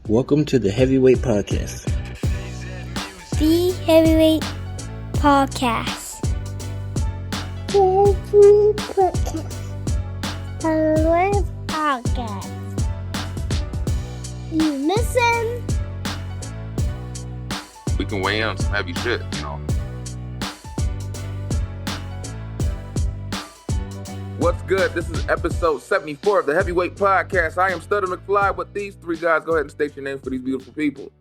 Welcome to the Heavyweight Podcast. The Heavyweight Podcast. Heavyweight Podcast. You listen? We can weigh in on some heavy shit, you know. What's good? This is episode 74 of the Heavyweight Podcast. I am Stutter McFly with these three guys. Go ahead and state your names for these beautiful people.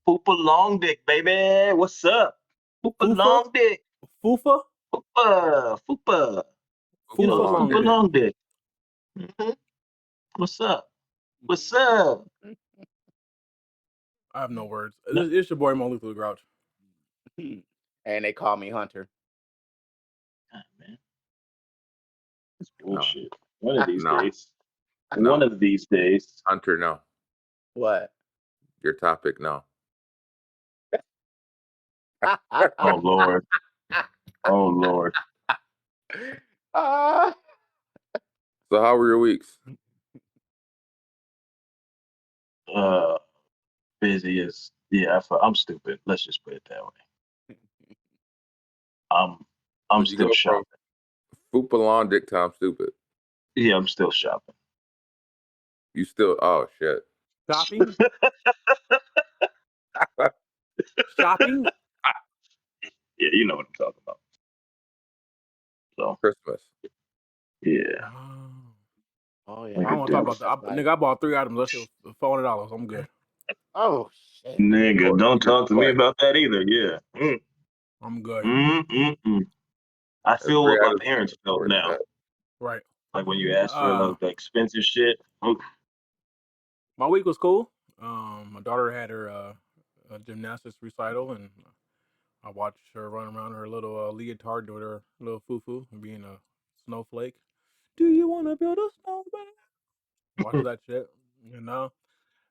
Fupa Long Dick, baby. What's up? Fupa Long Dick. Fufa? Fupa. You know, Fupa Long Dick. Mm-hmm. What's up? What's up? I have no words. It's your boy Mo Luther the Grouch. And they call me Hunter. God, man. It's bullshit. One of these days. One of these days. Hunter, no. What? Your topic, no. Oh, Lord. Oh, Lord. So how were your weeks? Busy as, I'm stupid. Let's just put it that way. I'm still shopping. Fupa Long Dick Tom Stupid. Yeah, I'm still shopping. You still, oh shit. Shopping? Shopping? Yeah, you know what I'm talking about. So Christmas. Yeah. Oh, I yeah. don't want to talk about that. Nigga, I bought 3 items. That shit was $400. I'm good. Oh, shit. Nigga, don't talk to me about that either. Yeah. I'm good. I feel what my parents felt now. Right. Like when you ask for the expensive shit. My week was cool. My daughter had her gymnastics recital, and I watched her run around her little leotard with her little foo-foo and being a snowflake. Do you want to build a snowman? Watch that shit. You know?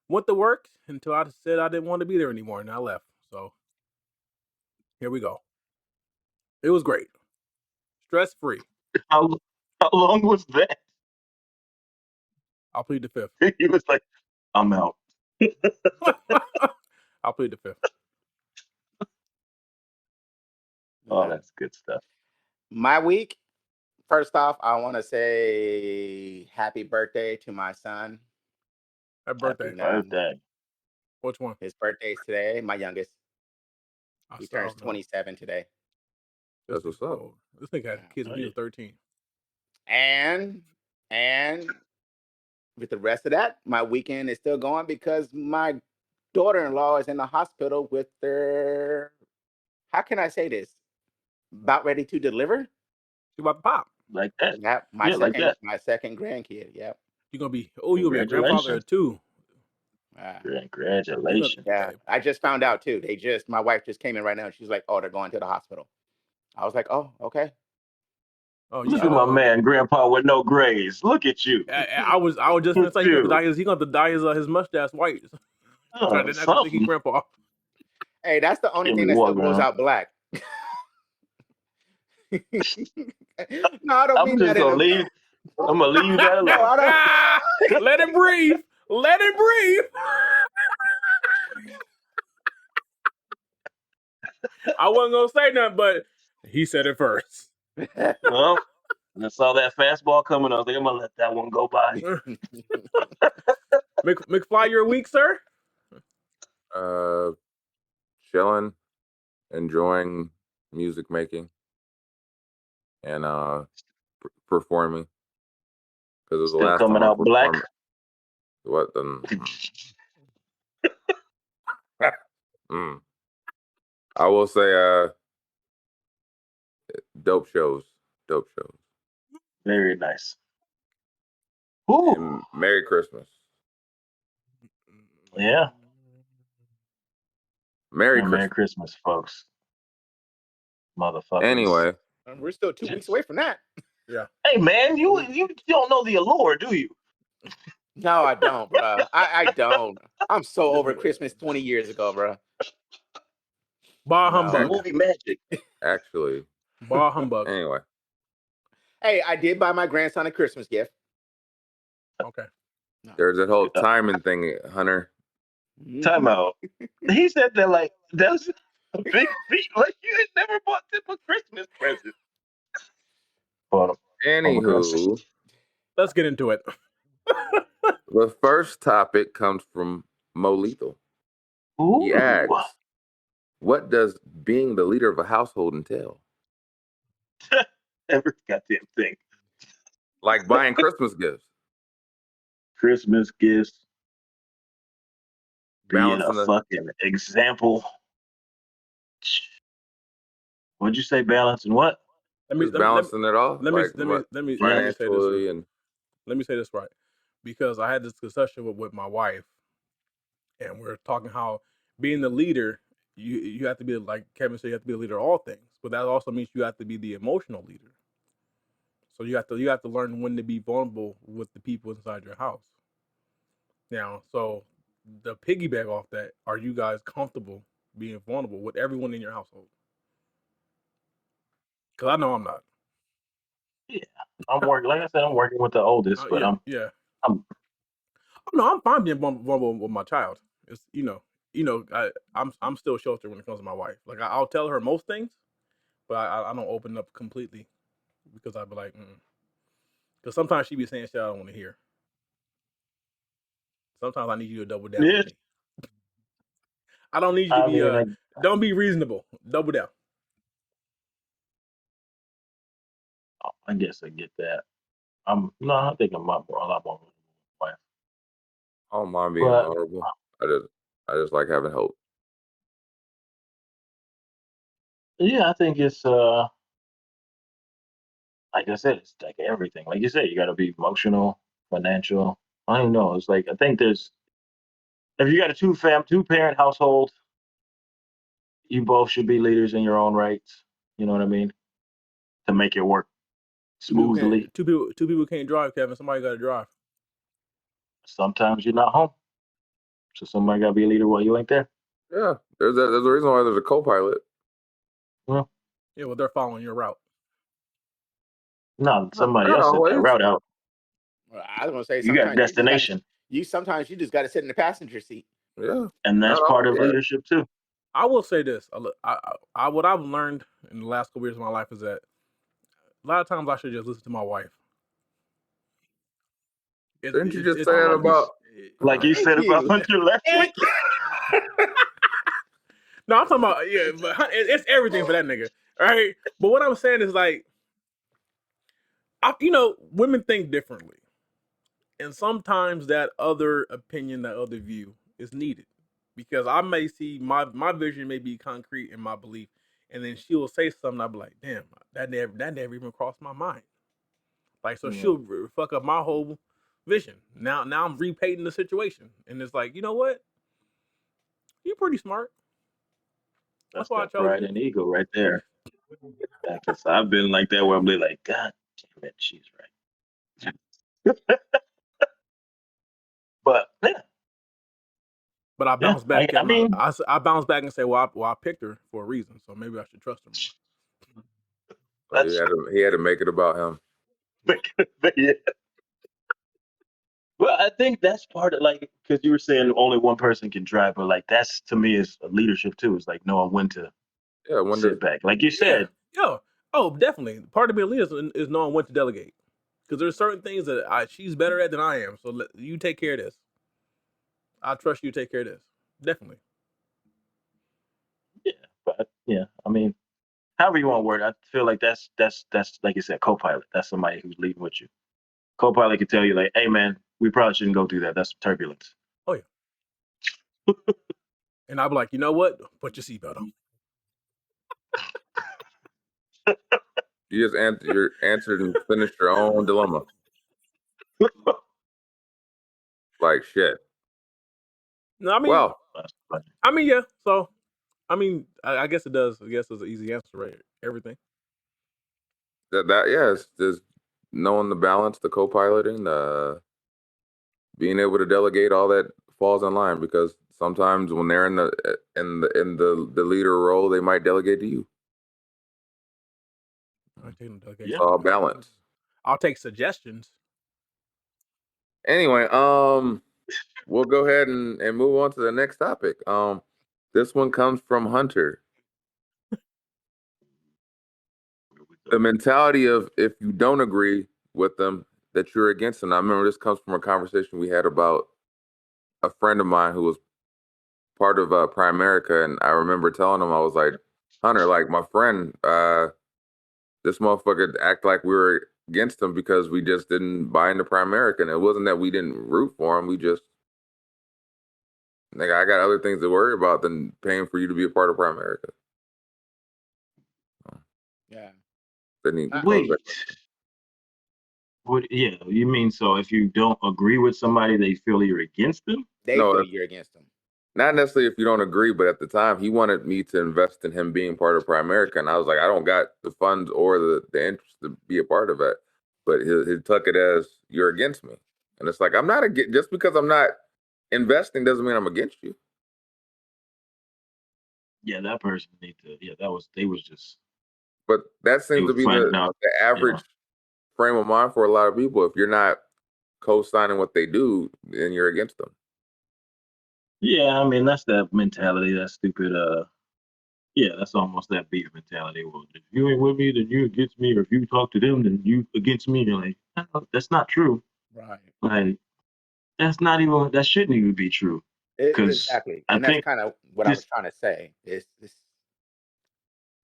Went to work until I said I didn't want to be there anymore, and I left. So, here we go. It was great. Stress-free. How long was that? I'll plead the fifth. He was like, I'm out. I'll plead the fifth. Oh, that's good stuff. My week, first off, I want to say happy birthday to my son. Happy birthday. Happy birthday. Which one? His birthday's today, my youngest. He turns 27 today. That's what's up. This nigga had kids when he was 13. And with the rest of that, my weekend is still going because my daughter-in-law is in the hospital with their, how can I say this? About ready to deliver? You about to pop. Like that. Yeah, my second grandkid. Yep. You're gonna be a grandfather of 2. Congratulations. Yeah. I just found out too. My wife just came in right now and she's like, oh, they're going to the hospital. I was like, oh, okay. Oh, Look at my man, Grandpa with no grays. Look at you. I was just gonna say he's gonna dye his mustache white. Oh, That's not think he's grandpa. Hey, that's the only thing that still goes out black. No, I don't mean that. I'm gonna leave you that alone. Let him breathe. Let him breathe. I wasn't gonna say nothing, but he said it first. Well, I saw that fastball coming. I was like, I'm gonna let that one go by. McFly, your week, sir? Chilling, enjoying music making, and performing. Because it was the last coming time out black. What then? I will say, dope shows. Very nice. And Merry Christmas. Yeah. Merry Christmas, folks. Motherfuckers. Anyway. We're still 2 weeks away from that. Yeah. Hey, man, you don't know the allure, do you? No, I don't, bro. I don't. I'm so over Christmas 20 years ago, bro. Bar humbug. Movie magic. Actually. Bar humbug. Anyway. Hey, I did buy my grandson a Christmas gift. Okay. There's that whole timing thing, Hunter. Time out. He said that like that's a big feat. Like you ain't never bought them a Christmas present. But Anywho, let's get into it. the first topic comes from Mo Lethal. Ooh. He asks, "What does being the leader of a household entail?" Every goddamn thing. Like buying Christmas gifts, Christmas gifts, being a balancing the fucking example. What'd you say? Balancing what? balancing it all, let like me financially and. Let me say this right, because I had this discussion with my wife, and we're talking how being the leader, you have to be, like Kevin said, you have to be a leader of all things, but that also means you have to be the emotional leader. So you have to learn when to be vulnerable with the people inside your house. Now, so the piggyback off that, are you guys comfortable being vulnerable with everyone in your household? Because I know I'm not. Yeah, I'm working. Like I said, I'm working with the oldest, but I'm no, I'm fine being vulnerable with my child. It's I'm still sheltered when it comes to my wife. Like I'll tell her most things, but I don't open up completely, because I'd be like, because sometimes she be saying shit I don't want to hear. Sometimes I need you to double down with me. I don't need you to be don't be reasonable. Double down. I guess I get that. I think I'm a lot more with my wife. I don't mind being vulnerable. I just like having hope. Yeah, I think it's like I said, it's like everything. Like you said, you got to be emotional, financial. I don't know. It's like I think there's if you got a two parent household, you both should be leaders in your own rights. You know what I mean? To make it work smoothly. Two people can't drive, Kevin. Somebody got to drive. Sometimes you're not home, so somebody got to be a leader while you ain't there. Yeah, there's a reason why there's a co-pilot. Well, yeah, well, they're following your route. No, somebody Not else set that always. route out. Well, I was gonna say You got destination. Sometimes you just got to sit in the passenger seat. Yeah, and that's part of leadership too. I will say this: what I've learned in the last couple years of my life is that a lot of times I should just listen to my wife. Didn't you just say that about? Like you said about Hunter last week? No, I'm talking about but it's everything for that nigga, right? But what I'm saying is like, women think differently, and sometimes that other opinion, that other view, is needed, because I may see my vision may be concrete in my belief, and then she will say something. I'll be like, damn, that never even crossed my mind. Like, so she'll fuck up my whole vision. Now I'm repainting the situation, and it's like, you know what? You're pretty smart. That's why I that chose pride you. and ego right there. Because I've been like that where I'm like, God damn it, she's right. But yeah. But I bounce back. I mean, I bounce back and say, well, I picked her for a reason, so maybe I should trust her more. He had to make it about him. Yeah. Well, I think that's part of like because you were saying only one person can drive, but like that's to me is leadership too. It's like knowing when to sit back, like you said. Yeah. Oh, definitely. Part of being a leader is knowing when to delegate, because there's certain things that she's better at than I am. So you take care of this. I trust you to take care of this. Definitely. Yeah, but yeah, I mean, however you want to word it, I feel like that's like you said, co-pilot. That's somebody who's leading with you. Co-pilot can tell you like, hey man, we probably shouldn't go through that. That's turbulence. Oh yeah. And I'll be like, you know what? Put your seatbelt on. You just answered and finished your own dilemma. Like shit. No, I mean, well, yeah. So, I mean, I guess it does. I guess it's an easy answer, right? Everything. It's just knowing the balance, the co-piloting, being able to delegate, all that falls in line, because sometimes when they're in the leader role, they might delegate to you. I take no delegation. It's all balance. I'll take suggestions. Anyway, we'll go ahead and move on to the next topic. This one comes from Hunter. The mentality of if you don't agree with them, that you're against them. I remember this comes from a conversation we had about a friend of mine who was part of Primerica, and I remember telling him, I was like, Hunter, like my friend, this motherfucker act like we were against him because we just didn't buy into Primerica, and it wasn't that we didn't root for him. We just, nigga, I got other things to worry about than paying for you to be a part of Primerica. Yeah. Then he Wait. What? Yeah, you mean so if you don't agree with somebody, they feel you're against them? They No, feel you're against them. not necessarily if you don't agree, but at the time he wanted me to invest in him being part of Primerica, and I was like, I don't got the funds or the interest to be a part of it. But he took it as you're against me, and it's like I'm not against. Just because I'm not investing doesn't mean I'm against you. Yeah, that person need to. Yeah, they was just But that they seems to were be finding out. the average frame of mind for a lot of people. If you're not co-signing what they do, then you're against them. Yeah, I mean that's that mentality. That stupid. Yeah, that's almost that beef mentality. Well, if you ain't with me, then you against me, or if you talk to them, then you against me. You're like, no, that's not true. Right. Like that's not even. That shouldn't even be true. Because Exactly. I And that's think kind of what I was this trying to say. It's this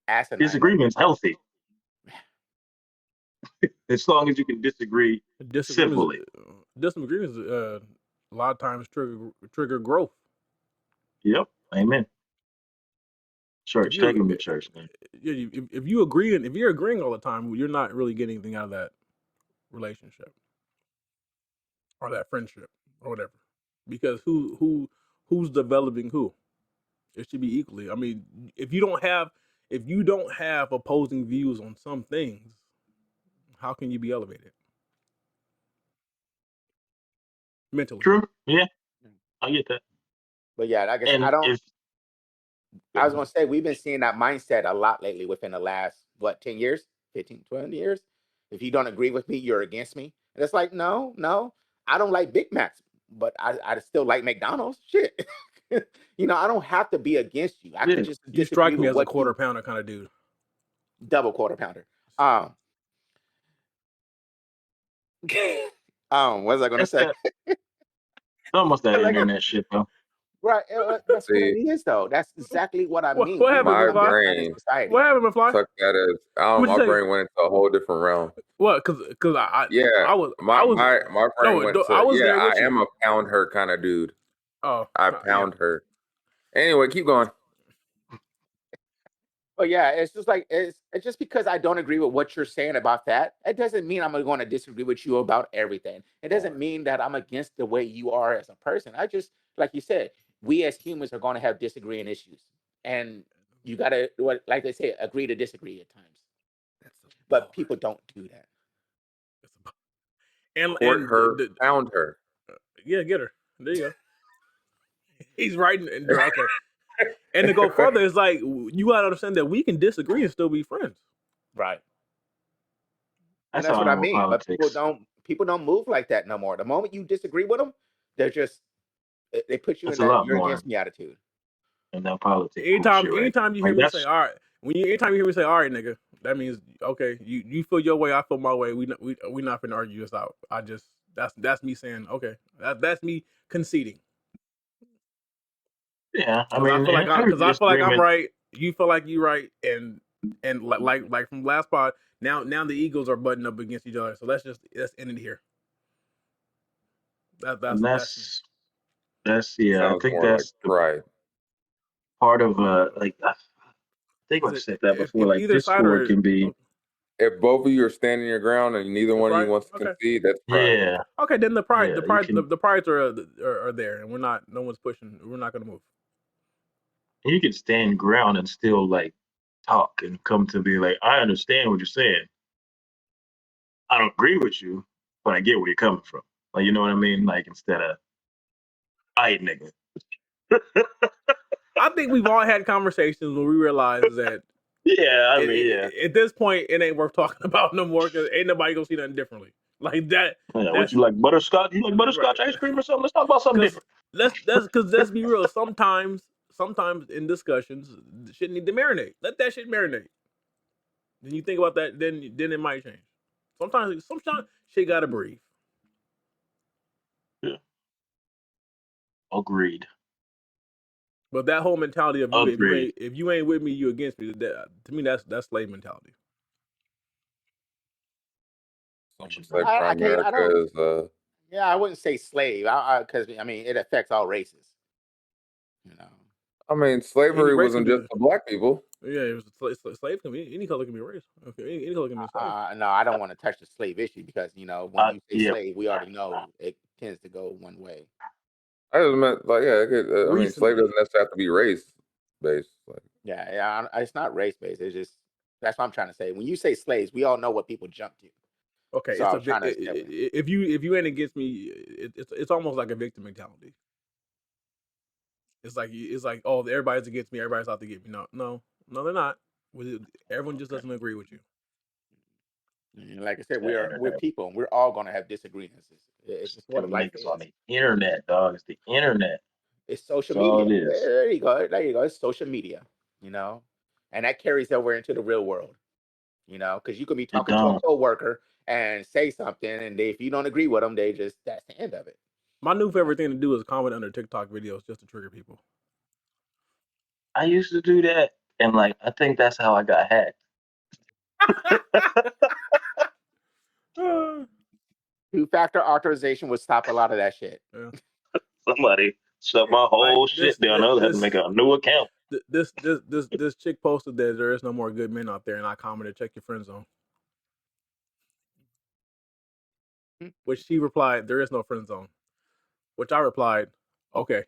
asinine. disagreement's healthy as long as you can disagree civilly. Disagreements a lot of times trigger growth. Yep. Amen. If Church, you take him to church, man. if you agree and if you're agreeing all the time, you're not really getting anything out of that relationship or that friendship or whatever. Because who's developing who? It should be equally. I mean, if you don't have opposing views on some things, how can you be elevated mentally? True. Yeah, I get that. But yeah, like I said, And if I was going to say, we've been seeing that mindset a lot lately within the last, 10 years, 15, 20 years. If you don't agree with me, you're against me. And it's like, no, I don't like Big Macs, but I still like McDonald's. Shit. I don't have to be against you. I yeah, could just You disagree strike me with as a what quarter you pounder kind of dude. double quarter pounder. What was I going to that's say? that. It's almost that Like, internet shit, though. right. That's what it See, is, though. That's exactly what I mean. What We happened, my live in McFly? this kind of brain society. What happened, McFly? took that as What'd my you say? brain went into a whole different realm. What? Because Yeah, I was my brain went I to was there I with you. am a pound her kind of dude. Oh, I yeah. pound her. Anyway, keep going. But yeah, it's just like it's just because I don't agree with what you're saying about that, it doesn't mean I'm going to disagree with you about everything. It doesn't mean that I'm against the way you are as a person. I just, like you said, we as humans are going to have disagreeing issues, and you got to, like they say, agree to disagree at times. But people don't do that. Court her, pound her. Yeah, get her. There you go. He's right. Okay. And to go further, it's like you gotta understand that we can disagree and still be friends. Right. And That's that's how what I I know mean. But politics. people don't move like that no more. The moment you disagree with them, they're just they put you in That's a that lot you're more against me attitude. in that politics bullshit, right? Anytime you hear Like me say, that's all right, anytime you hear me say, all right, nigga, that means okay, you feel your way, I feel my way. We not finna argue this out. That's me saying, okay, that's me conceding. yeah. I Because I mean, feel like every I'm disagreement. right, you feel like you right, and like from last pod, now the egos are butting up against each other. So let's end it here. And That's me. that's yeah. I Sounds think more like that's the pride. part of like I think I've said that before. If Like either side discord are can be If both of you are standing your ground and neither the one of you pride, wants to okay. concede, that's pride. yeah Okay, then the yeah. You can prides are there, and no one's pushing. We're not gonna move. stand ground and still like talk and come to be like I understand what you're saying. I don't agree with you, but I get where you're coming from. Like you know what I mean? Like instead of I nigga. I think we've all had conversations where we realize that Yeah, I mean yeah. at this point it ain't worth talking about no more because ain't nobody gonna see nothing differently. Like that. Yeah, what That's you like butterscotch? You like right. butterscotch ice cream or something? Let's talk about something Because different. let's be real. Sometimes in discussions, shit need to marinate. Let that shit marinate. Then you think about that. Then it might change. Sometimes shit gotta breathe. Yeah, agreed. But that whole mentality of you, Agreed. if you ain't with me, you against me. To me, that's slave mentality. Some What would you say mean? I can't. I don't. Primerica is Yeah, I wouldn't say slave. Because I mean, it affects all races. You know. I mean, Any slavery race can wasn't just be. for black people. Yeah, it was slave can be any color can be a race. Okay, any color can be a slave. No, I don't want to touch the slave issue because when you say Yeah, slave, we already know it tends to go one way. I just meant like, yeah, it could, I mean, slave Recently, doesn't necessarily have to be race based. Like, Yeah, yeah. It's not race based. It's just that's what I'm trying to say. When you say slaves, we all know what people jump to. okay, So I was trying to establish. if you ain't against me, it's almost like a victim mentality. It's like oh everybody's against me, everybody's out to get me. No, they're not. Everyone just doesn't agree with you. And like I said, the we're internet. people, and we're all gonna have disagreements. It's just what Them life niggas on is. the internet, dog. It's the internet. It's social That's all media. it is. There you go. There you go. It's social media. You know, and that carries over into the real world. Because you could be It talking to a don't. coworker and say something, and if you don't agree with them, that's the end of it. My new You know? favorite thing to do is comment under TikTok videos just to trigger people. I used to do that, and like I think that's how I got hacked. Two-factor authorization would stop a lot of that shit. Yeah. Somebody shut my Like whole shit down. I had to make a new account. this chick posted that there is no more good men out there, and I commented, check your friend zone. Which she replied, there is no friend zone. Which I replied, Oh, okay.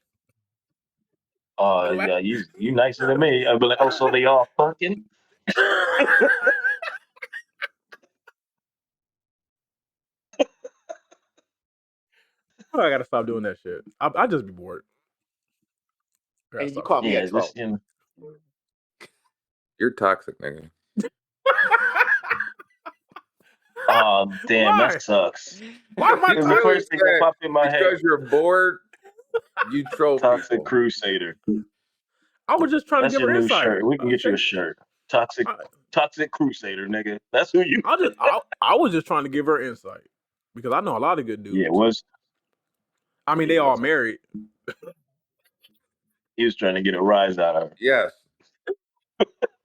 yeah, you nicer than me. I'd be like, oh, so they all fucking? I gotta stop doing that shit. I just be bored. I gotta And you stop call shit. me a Yeah, troll. just you know. you're toxic, nigga. Oh, damn, that Why? sucks. Why am I Because the I toxic? was first thing that saying, popped in my head, because you're bored, you troll Toxic people. Crusader. I was just trying to That's give your her new insight. shirt. We can get you a shirt. Toxic, I, Toxic Crusader, nigga. That's who you. I was just trying to give her insight because I know a lot of good Yeah, it dudes. was. I mean, they He all was. married. He was trying to get a rise out of her. Yes,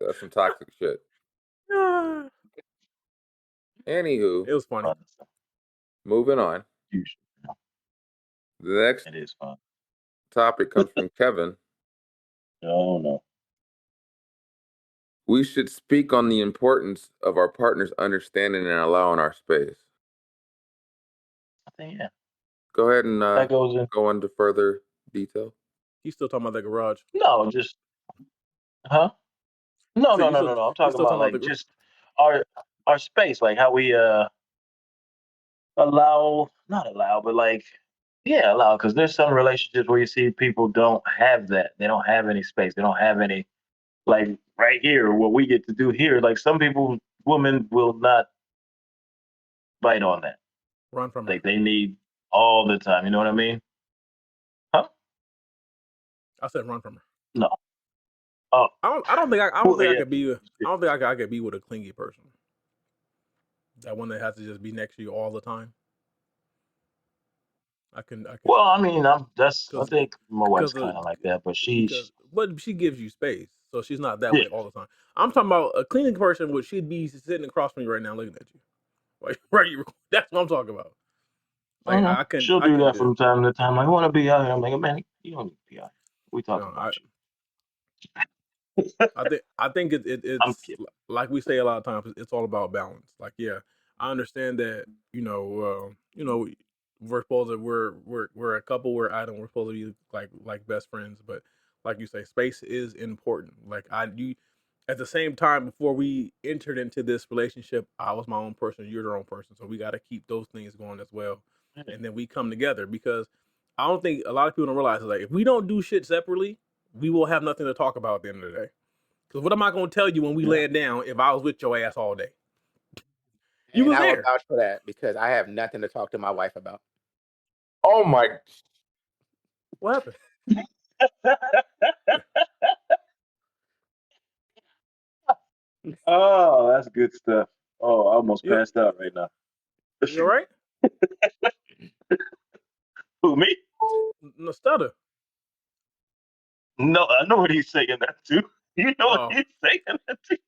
that's some toxic shit. it Anywho, was funny. moving on. The next It is fun. topic comes from Kevin. Oh no. We should speak on the importance of our partners understanding and allowing our space. I think yeah, Go ahead and that goes in. go into further detail. He's still talking about the garage. No, just huh? No, So no, no, no, no. I'm you talking still about talking about like the just our our space, like how we allow, not allow, but like yeah, allow. Because there's some relationships where you see people don't have that. They don't have any space. They don't have any like right here what we get to do here. Like some people, women will not bite on that. run from her? Like they need all the time. You know what I mean? Huh? I said run from her. No. Oh, I don't think I don't well, think I yeah. could be. I don't think I could be with a clingy person. That one that has to just be next to you all the time. I can. Well, I mean, I Because think my wife's because kind of like that, but but she gives you space, so she's not that yeah. way all the time. I'm talking about a cleaning person, which she'd be sitting across from you right now, looking at you. Like right, that's what I'm talking about. Like Uh-huh. She'll I do can that do. from time to time. Like, I want to be out here. I'm like, man, you don't need to be out here. We talking No, about you. I think I'm it's kidding. like we say a lot of times. It's all about balance. Like yeah, I understand that we're supposed to we're a couple. We're Adam. We're supposed to be like best friends. But like you say, space is important. Like you at the same time before we entered into this relationship, I was my own person. You're your own person. So we got to keep those things going as well. Yeah. And then we come together because I don't think a lot of people don't realize is like if we don't do shit separately, we will have nothing to talk about at the end of the day. Because what am I going to tell you when we Yeah. land down if I was with your ass all day? You And was I will there. vouch for that because I have nothing to talk to my wife about. Oh my! What happened? Oh, that's good stuff. Oh, I almost You passed out right now. you all right? Who, me? No stutter. No, I know what he's saying that to. You know what Oh, he's saying that to?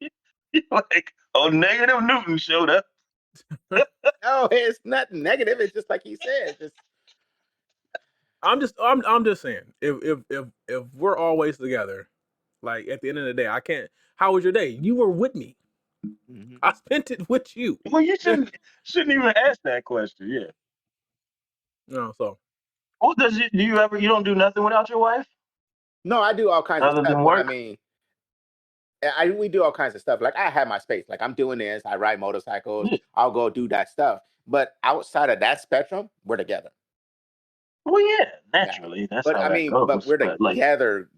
You're like, oh, negative Newton showed up. No, it's nothing negative. It's just like he said. Just I'm just saying. If we're always together, like at the end of the day, I can't. How was your day? You were with me. mhm. I spent it with you. Well, you shouldn't even ask that question. Yeah. No, so Well, do you ever? You don't do nothing without your wife No, I do all kinds of other stuff, than but I work? mean, we do all kinds of stuff. Like I have my space. Like I'm doing this. I ride motorcycles. Yeah. I'll go do that stuff. But outside of that spectrum, we're together. Well, yeah, Yeah. naturally, that's But how I that mean, but goes. we're But like, together.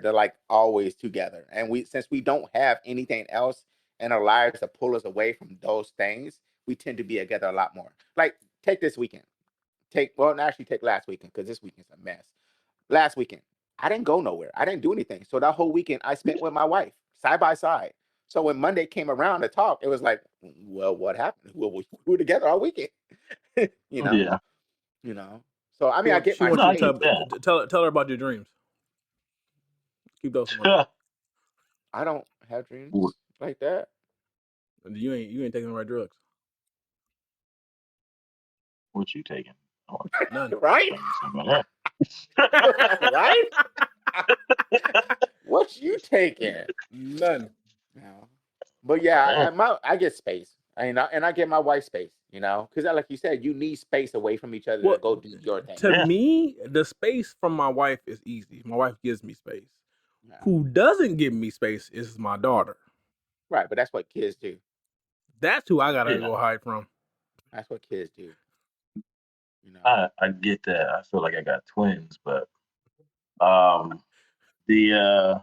They're like always together. And since we don't have anything else in our lives to pull us away from those things, we tend to be together a lot more. Like take this weekend. Actually take last weekend because this weekend's a mess. Last weekend, I didn't go nowhere. I didn't do anything. So that whole weekend I spent with my wife side by side. So when Monday came around to talk, it was like, well, what happened? Well, we were together all weekend. you know, yeah, you know. So I mean, I get she my wants no, you I to get space. that. tell her about your dreams. Keep those to myself. I don't have dreams what, like that. You ain't taking the right drugs. what you taking? I want None. Right? to tell you something like Right? that. What you taking? None. No. But yeah, Man, I get space. I get my wife space, because like you said, you need space away from each other to Well, go do your thing. to yeah, me, the space from my wife is easy. My wife gives me space. Yeah. Who doesn't give me space is my daughter. Right, but that's what kids do. That's who I gotta yeah. go hide from. That's what kids do. You know. I get that. I feel like I got twins, but um, the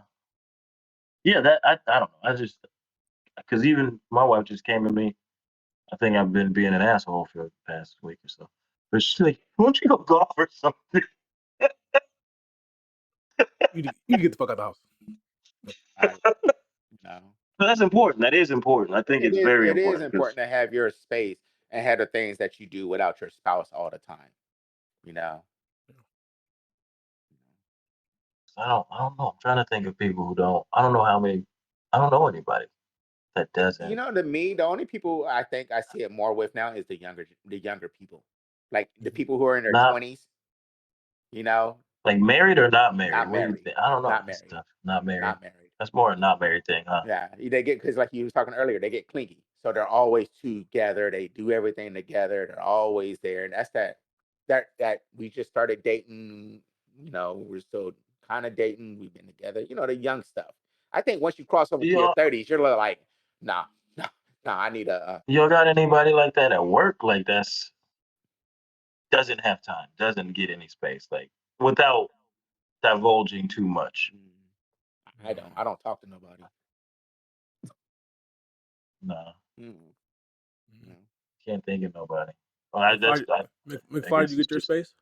yeah, that I don't know. I just because even my wife just came to me. I think I've been being an asshole for the past week or so. But she's like, "Why don't you go golf or something?" You get the fuck out the house. I no. But that's important. That is important. I think It it's is very it is important because important to have your space and have the things that you do without your spouse all the time. You know. I don't know. I'm trying to think of people who don't. I don't know how many. I don't know anybody that doesn't. To me, the only people I think I see it more with now is the younger people. Like the people who are in their Not 20s, you know, like married or not married. not What do you married. think? I don't know. Not That's married. tough. Not married. Not married. That's more a not married thing, huh? Yeah, they get because like you was talking earlier, they get clingy, so they're always together. They do everything together. They're always there, and that's that we just started dating. We're still kind of dating. We've been together. The young stuff. I think once you cross over to your Y'all, 30s, you're like, nah, nah, nah. I need a. y'all got anybody like that at work? Like that's doesn't have time, doesn't get any space, like without divulging too much. I don't. I don't talk to nobody. No, Mm, no. can't think of nobody. Well, I that's McFly, I McFly, did guess you it's get your just space?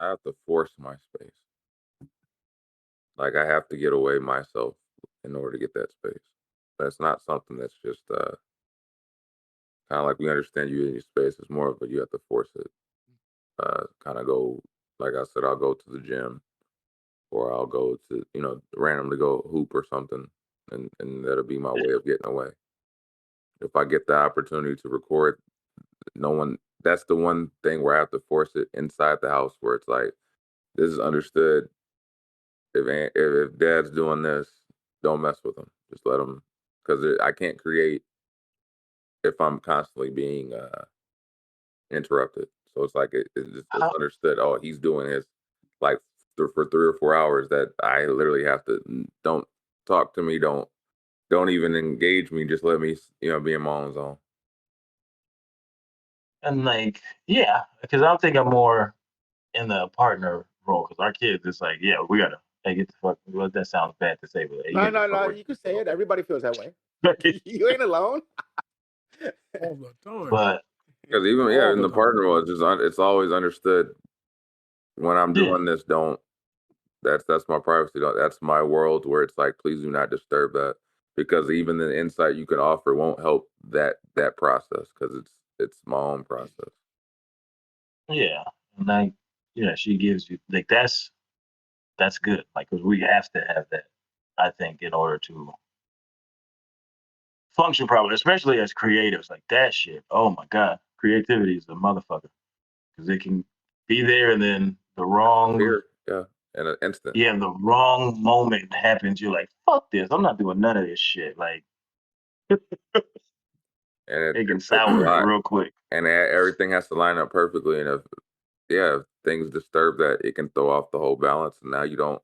I have to force my space. Like I have to get away myself in order to get that space. That's not something that's just kind of like we understand you in your space. It's more of a you have to force it. Kind of go like I said, I'll go to the gym or I'll go to randomly go hoop or something, and that'll be my way of getting away. If I get the opportunity to record, no one. That's the one thing where I have to force it inside the house, where it's like this is understood. If Dad's doing this, don't mess with him. Just let him, because I can't create if I'm constantly being interrupted. So it's like it's how understood. Oh, he's doing his like for 3 or 4 hours that I literally have to don't talk to me, don't even engage me. Just let me be in my own zone. and like yeah, because I'm thinking more in the partner role because our kids, it's like yeah, we gotta hey get the fuck. Well, that sounds bad to say, but hey, you No, get the no, fuck no. away You from can me for a say little it. bit. Everybody feels that way. You ain't alone. All the time. But Because even All in the the time. partner world, it's always understood when I'm yeah, doing this. Don't that's my privacy. That's my world where it's like, please do not disturb that, because even the insight you can offer won't help that process, because it's my own process. yeah, and like yeah, she gives you like that's good. Like 'cause we have to have that, I think, in order to function properly, especially as creatives. Like that shit. Oh my god, creativity is a motherfucker because it can be there and then the wrong Here, yeah, in an instant, yeah the wrong moment happens. You're like fuck this. I'm not doing none of this shit. Like and it can it takes a sour lot, real quick. and everything has to line up perfectly. And if things disturb that, it can throw off the whole balance, and now you don't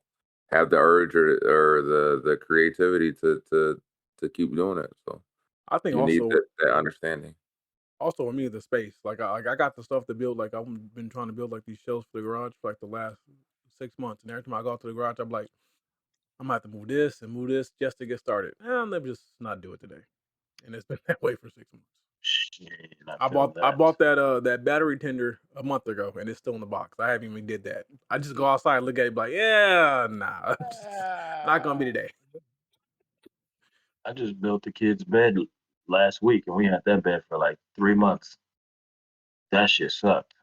have the urge or the creativity to keep doing it. So I think you need also that understanding. with me the space. Like I got the stuff to build. Like I've been trying to build like these shelves for the garage for like the last 6 months, and every time I go out to the garage, I'm like, I'm gonna have to move this and move this just to get started. Let me just not do it today. And it's been that way for 6 months. Shit, I I feel bought I that. bought that battery tender a month ago, and it's still in the box. I haven't even did that. I just go outside and look at it, like, yeah, nah, not gonna be today. I just built the kid's bed last week, and we had that bed for like 3 months. That shit sucked.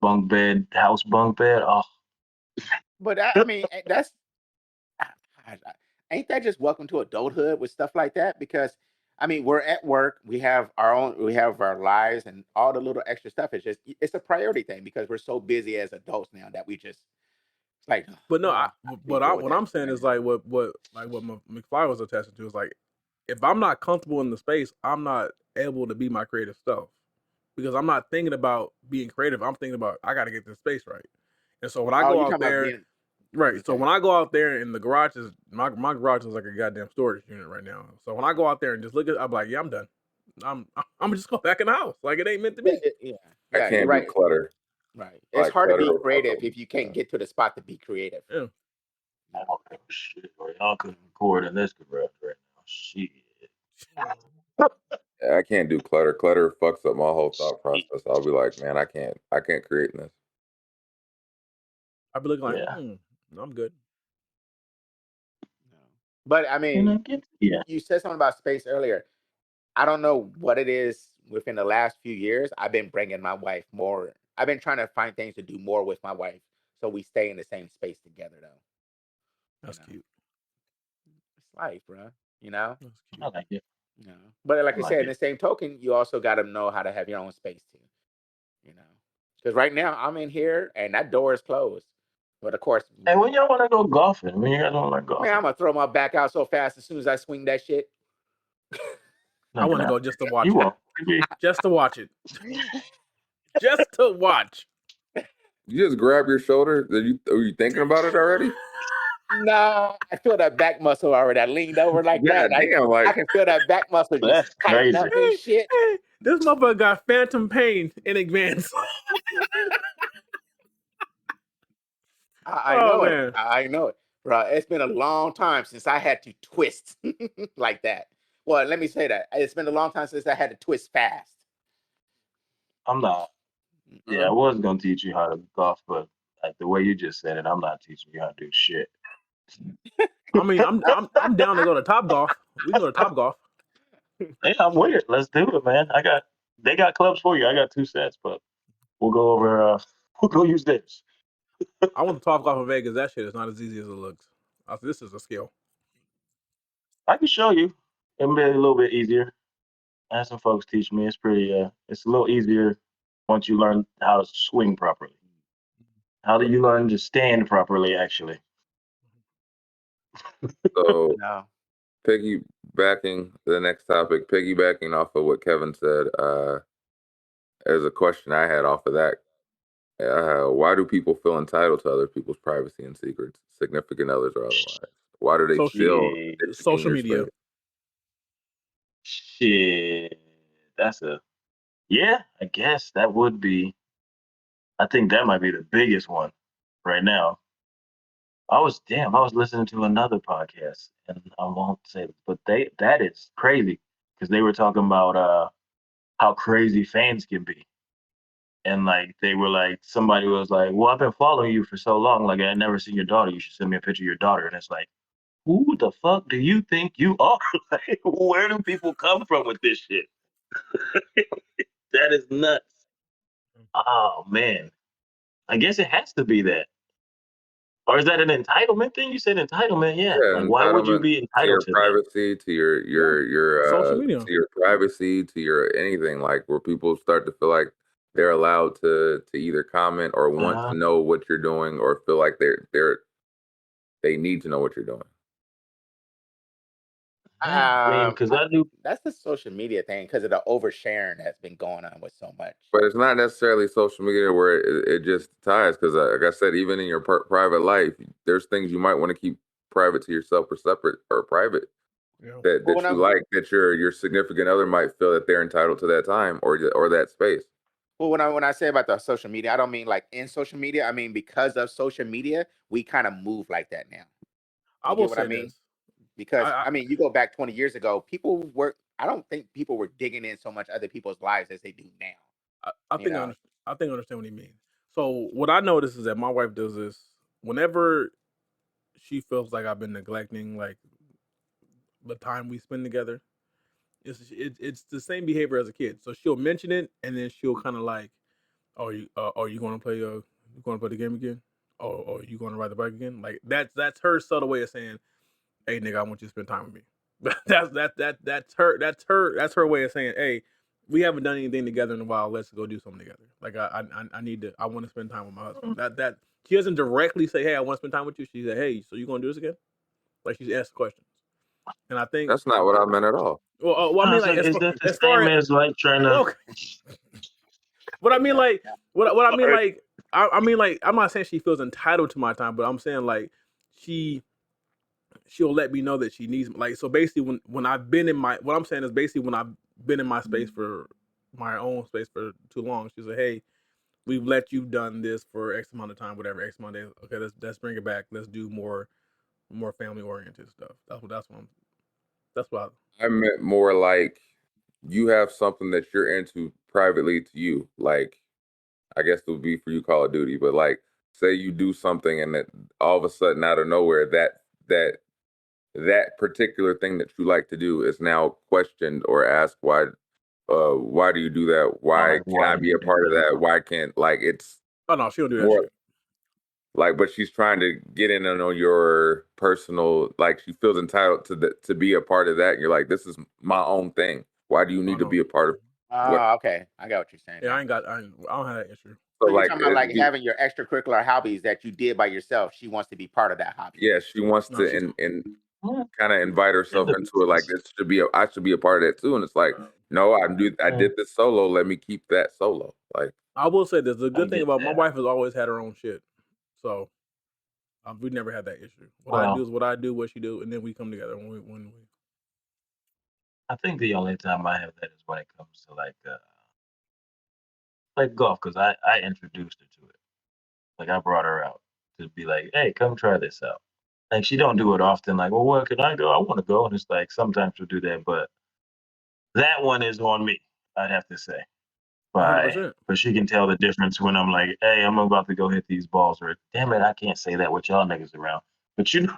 Bunk bed, house bunk bed. Oh, But I mean, that's ain't that just welcome to adulthood with stuff like that? Because I mean, we're at work, we have our lives, and all the little extra stuff. It's a priority thing because we're so busy as adults now that we just it's like, But no, well, I I can but deal with what that I'm saying right is now. like what McFly was attesting to is like, if I'm not comfortable in the space, I'm not able to be my creative self because I'm not thinking about being creative. I'm thinking about I got to get this space right. And so when I Oh, go you out talking about there, being right? So okay? when I go out there and the garage is my garage is like a goddamn storage unit right now. So when I go out there and just look at, I'm like, yeah, I'm done. I'm I'm just go back in the house. Like it ain't meant to Yeah, be. yeah, I yeah. You're can't do right. clutter. Right. It's Like hard to clutter be will fuck creative up. if you can't get to the spot to be creative. Yeah. You oh shit! Or y'all couldn't record in this garage right now. Shit. I can't do clutter. Clutter fucks up my whole thought Shit. process. I'll be like, man, I can't create in this. I'd be looking like, Yeah. I'm good. know. But I And mean, I get yeah. you said something about space earlier. I don't know what it is within the last few years. I've been bringing my wife more. I've been trying to find things to do more with my wife, so we stay in the same space together. Though, you That's know, cute. it's life, bro. You know, That's I cute. like it. you know. But like I I said, like in it. the same token, you also got to know how to have your own space too. You know, because right now I'm in here and that door is closed. But of course, Hey, when y'all want to go golfing? When you guys want to go man, golfing? I'm gonna throw my back out so fast as soon as I swing that shit. No, I you're want to not. go just to watch You it. won't. Just to watch it. Just to watch. You just grab your shoulder. Are you thinking about it already? No, I feel that back muscle already. I leaned over like Yeah, that. damn. I Like, can feel that back muscle just That's tighten crazy. up and Hey, shit. hey, this motherfucker got phantom pain in advance. I Oh know it. man. I know it, bro. It's been a long time since I had to twist like that. Well, let me say that it's been a long time since I had to twist fast. I'm not. Yeah, I Mm-mm. was gonna teach you how to golf, but like the way you just said it, I'm not teaching you how to do shit. I mean, I'm down to go to Top Golf. We can go to Top Golf. Hey, I'm with it. Let's do it, man. They got clubs for you. I got 2 sets, but we'll go over. We'll go use this. I want to Top Golf in Vegas. That shit is not as easy as it looks. This is a skill. I can show you. It'll be a little bit easier. I had some folks teach me. It's pretty. It's a little easier once you learn how to swing properly. How do so, you learn to stand properly? Actually, so No. piggybacking the next topic, piggybacking off of what Kevin said, there's a question I had off of that. Why do people feel entitled to other people's privacy and secrets, significant others or otherwise? Why do they Social feel shit, nitpicking social your media. space? shit. That's a yeah. I guess that would be. I think that might be the biggest one right now. I was listening to another podcast and I won't say, but that is crazy because they were talking about how crazy fans can be. And like they were like somebody was like, well, I've been following you for so long, like I never seen your daughter. You should send me a picture of your daughter. And it's like, who the fuck do you think you are? Like, where do people come from with this shit? That is nuts. Oh man, I guess it has to be that, or is that an entitlement thing? You said entitlement, yeah. Yeah, Like, why would you entitlement be to entitled your to that? privacy, to Yeah, social media. to your privacy, to your anything, like where people start to feel like they're allowed to either comment or want Uh-huh. to know what you're doing or feel like they need to know what you're doing. Yeah, I mean, because I, I do. that's the social media thing because of the oversharing that's been going on with so much. But it's not necessarily social media where it just ties because, like I said, even in your private life, there's things you might want to keep private to yourself or separate or private Yeah. But when that you I'm like that your significant other might feel that they're entitled to that time or that space. Well, when I say about the social media, I don't mean like in social media. I mean because of social media, we kind of move like that now. I You will get what I say mean? this. Because I I mean, you go back 20 years ago, people were. I don't think people were digging in so much other people's lives as they do now. I You think know, I think I understand what he means. So what I notice is that my wife does this whenever she feels like I've been neglecting like the time we spend together. It's the same behavior as a kid. So she'll mention it and then she'll kind of like, oh, you going to play you going to play the game again? Oh, you going to ride the bike again? Like that's her subtle way of saying, hey nigga, I want you to spend time with me. That's her way of saying, hey, we haven't done anything together in a while. Let's go do something together. Like I need to. I want to spend time with my husband. That she doesn't directly say, hey, I want to spend time with you. She said, hey, so you gonna do this again? Like she's asked questions, and I think, That's not what I meant at all. well, I mean, It's like like, is that the as far same as as like trying to? well, okay. What I mean, like, what I mean, Or, like, I mean, like, I'm not saying she feels entitled to my time, but I'm saying like she she'll let me know that she needs me. Like, so basically when I've been in my, what I'm saying is basically when I've been in my space for my own space for too long, she's like, hey, we've let you done this for X amount of time, whatever, X amount of days. Okay, let's bring it back. Let's do more family oriented stuff. That's what I meant more like you have something that you're into privately to you. Like I guess it would be for you Call of Duty, but like say you do something and that all of a sudden out of nowhere that that particular thing that you like to do is now questioned or asked why do you do that? Why like, can why I do be you a do part of that? that? Why can't like it's oh no, she don't do that more shit. like but she's trying to get in on your personal like she feels entitled to be a part of that. And you're like, this is my own thing. Why do you Oh need to no. be a part of what oh, okay, I got what you're saying Yeah, now. I don't have that issue. so So you're like talking about it like be having your extracurricular hobbies that you did by yourself. She wants to be part of that hobby. yeah, she wants No, to she's and Yeah, kind of invite yeah, herself into it like this should be I should be a part of that too. And it's like, no, I yeah, did this solo. Let me keep that solo. Like I will say this. The I good thing get about my that. wife has always had her own shit. So we never had that issue. What I do Well, is what I do, what she do, and then we come together when we. I think the only time I have that is when it comes to like golf, because I introduced her to it. Like I brought her out to be like, hey, come try this out. Like she don't do it often. Like, well, where can I go? I want to go, and it's like sometimes she'll do that, but that one is on me. I'd have to say, 100%. but she can tell the difference when I'm like, hey, I'm about to go hit these balls, or damn it, I can't say that with y'all niggas around. But you know,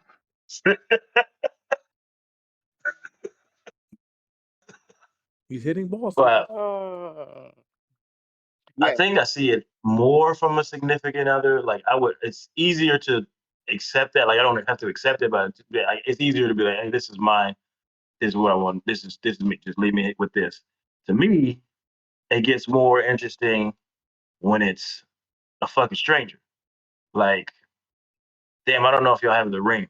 He's hitting balls today. but I Yeah, think I see it more from a significant other. Like I would, it's easier to accept that. Like I don't have to accept it, but it's easier to be like, hey, this is mine. This is what I want. This is me. Just leave me with this. To me, it gets more interesting when it's a fucking stranger. Like, damn, I don't know if y'all have the ring,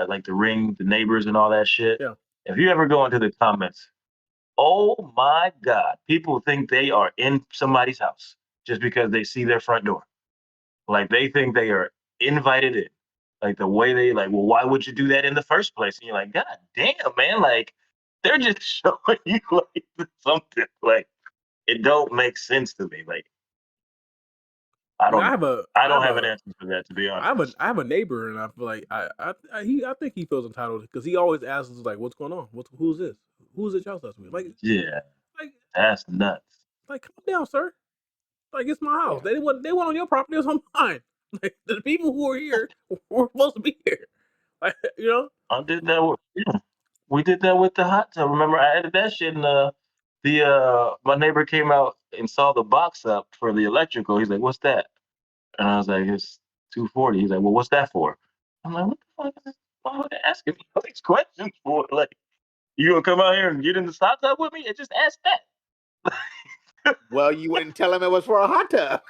like the ring, the neighbors and all that shit. Yeah. If you ever go into the comments, oh my god, people think they are in somebody's house just because they see their front door. Like they think they are invited in. Like the way they like, well, why would you do that in the first place? And you're like, God damn, man, like they're just showing you like something. Like it don't make sense to me. Like I I don't have know. a, I I don't have have an a, answer for that, to be I have a, honest. I have a neighbor, and I feel like I think he feels entitled because he always asks us like, "What's going on? Who's this? Who's at y'all's last week?" Yeah, Like, that's nuts. like, calm down, sir. Like, it's my house. Yeah. They went on your property. It's on mine. Like, the people who are here were supposed to be here. Like, you know. I did that with yeah. We did that with the hot tub. Remember, I added that shit in the my neighbor came out and saw the box up for the electrical. He's like, "What's that?" And I was like, "It's 240." He's like, "Well, what's that for?" I'm like, "What the fuck is why would they asking me all these questions for? Like, you gonna come out here and get in the hot tub with me and just ask that?" Well, you wouldn't tell him it was for a hot tub.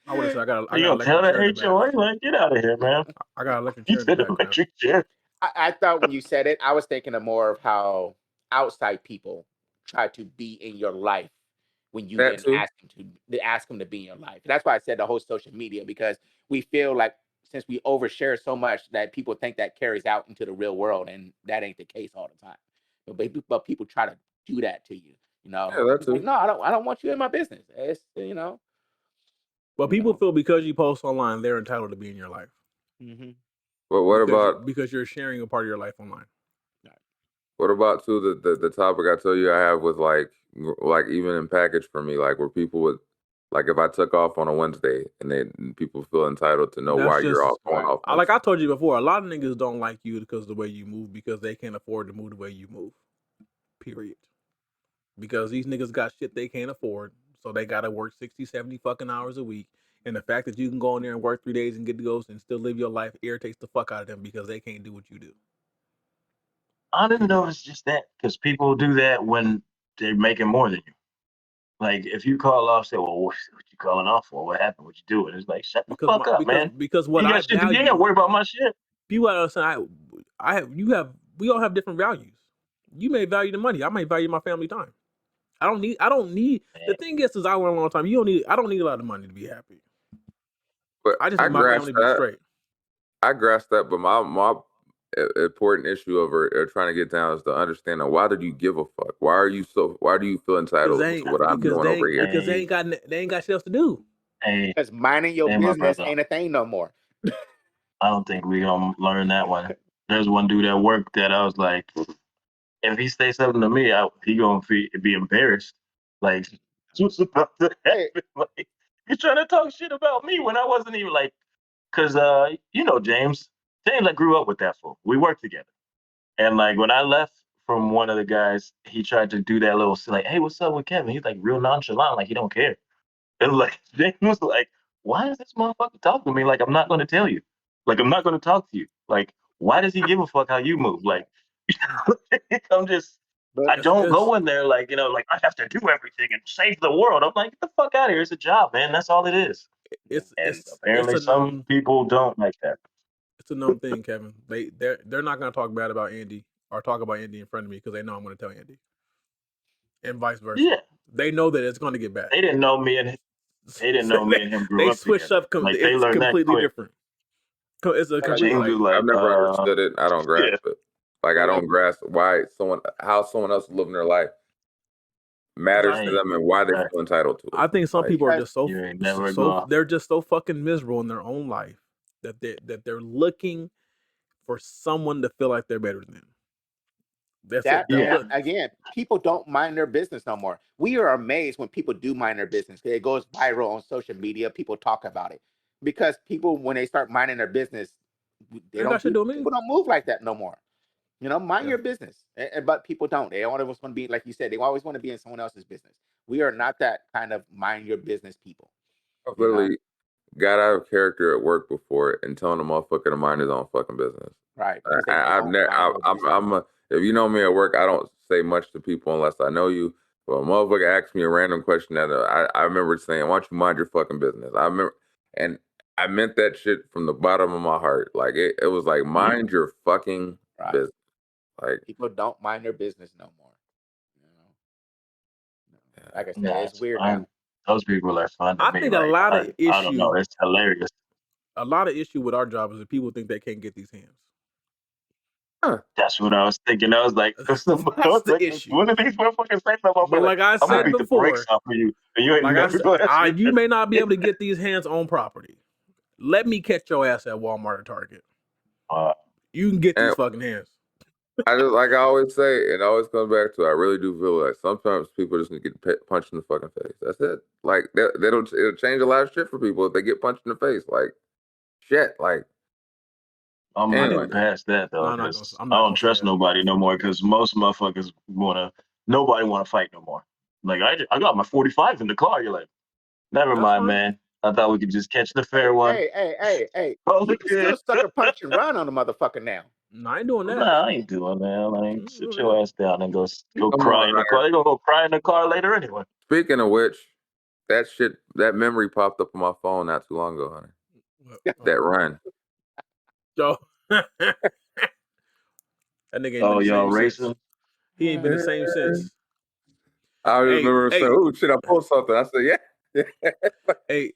I would have said I got You an gonna tell electric that chair in the back. HOA? Like, get out of here, man. I got an electric You chair in the said back, man. electric chair. I thought when you said it, I was thinking of more of how outside people try to be in your life when you That didn't too. ask them to be in your life. That's why I said the whole social media, because we feel like since we overshare so much that people think that carries out into the real world, and that ain't the case all the time. But people try to do that to you. You know, Yeah, that it's like, too. no, I don't want you in my business. It's you know. But people feel because you post online, they're entitled to be in your life Mm-hmm. But because you're sharing a part of your life online. what about too the topic I told you I have with like even in package for me, like where people would like if I took off on a Wednesday and then people feel entitled to know why That's you're just off going off like Wednesday. I told you before. A lot of niggas don't like you because of the way you move because they can't afford to move the way you move. Period. Because these niggas got shit they can't afford, so they gotta work 60, 70 fucking hours a week. And the fact that you can go in there and work 3 days and get to go and still live your life irritates the fuck out of them because they can't do what you do. I don't even Period. know if it's just that because people do that when they're making more than you. Like if you call off, say, "Well, what you calling off for? What happened? What you doing?" It's like, shut the Because fuck up, man. what You I got shit to do. You ain't gotta value, worry about my shit. people understand. I have you have we all have different values. You may value the money. I may value my family time. I don't need the Man, thing is I went a long time. I don't need a lot of money to be happy. But I just I need my grasp family to be that. straight. I grasp that, but my important issue over trying to get down is to understanding why did you give a fuck? Why do you feel entitled to what I'm doing over here? Because hey, they ain't got shit else to do. hey, Because minding your hey, my business brother. ain't a thing no more. I don't think we gonna learn that one. There's one dude at work that I was like, if he say something to me, he gonna be embarrassed. Like, what's about to Hey, happen? Like, he's trying to talk shit about me when I wasn't even like, cause you know James, I grew up with that fool. We worked together, and like when I left from one of the guys, he tried to do that little like, hey, what's up with Kevin? He's like real nonchalant, like he don't care. And like James was like, why is this motherfucker talking to me like I'm not gonna tell you? Like I'm not gonna talk to you. Like why does he give a fuck how you move? Like I'm just but I don't It's go in there like, like I have to do everything and save the world. I'm like, get the fuck out of here. It's a job, man. That's all it is. And it's apparently a some known people don't like that. thing, Kevin. They're not gonna talk bad about Andy or talk about Andy in front of me because they know I'm gonna tell Andy, and vice versa. Yeah. They know that it's gonna get bad. They didn't know me and So him grew they up switch together. up. Like they It's learned that completely quick. different. It's a like, complete James was like I've like, never understood it. I don't yeah. grasp it. Like I like don't grasp how someone else is living their life matters I to ain't them and why they right. feel entitled to it. I think some Like people are because just You ain't never gonna they're just so fucking miserable in their own life that they're looking for someone to feel like they're better than them. That's it. that They're yeah. and look again, people don't mind their business no more. We are amazed when people do mind their business. It goes viral on social media. People talk about it because people, when they start minding their business, they ain't got don't shit to do. do with me. People don't move like that no more. You know, mind Yeah. your business. But people don't. They always want to be, like you said, they always want to be in someone else's business. We are not that kind of mind your business people. I've You know, literally got out of character at work before and telling a motherfucker to mind his own fucking business. right? Because they I've don't never. mind your business. If you know me at work, I don't say much to people unless I know you. But a motherfucker asked me a random question that I remember saying, "Why don't you mind your fucking business?" I remember, and I meant that shit from the bottom of my heart. Like it was like Yeah. mind your fucking Right? business. Like People don't mind their business no more. You know, like I said, Nah, it's it's weird now. fun. Those people are fun to I me. think a Like lot of I don't know. issue It's hilarious. with our job is that people think they can't get these hands. That's what I was thinking. I was like, That's the issue. one of these motherfuckers say something. But like I I'm gonna said beat the brakes before, off of you, and you ain't like I never said, gonna have you may not be able to get these hands on property. Let me catch your ass at Walmart or Target. You can get these And fucking hands. I just like I always say, it always comes back to I really do feel like sometimes people just need to get punched in the fucking face. That's it. Like they don't. It'll change a lot of shit for people if they get punched in the face. Like shit. Like I'm anyway. moving past that No, though, I'm not because gonna. I'm I not don't gonna say trust that. nobody no more. Because most motherfuckers nobody wanna fight no more. Like I got my 45 in the car. You're like, never That's mind, fine. man. I thought we could just catch the Hey, fair one. hey. Oh, You can still sucker punch and run on the motherfucker now. No, I ain't doing that. Nah, I ain't doing that. Like, sit your ass down and go Come cry on, in the car. Hunter. They gonna go cry in the car later anyway. Speaking of which, that memory popped up on my phone not too long ago, Hunter. That run. So that nigga ain't been Oh, the y'all same since. racing? He ain't been the same since. I just Hey, remember saying, hey, "Oh shit, I pulled something." I said, "Yeah." hey,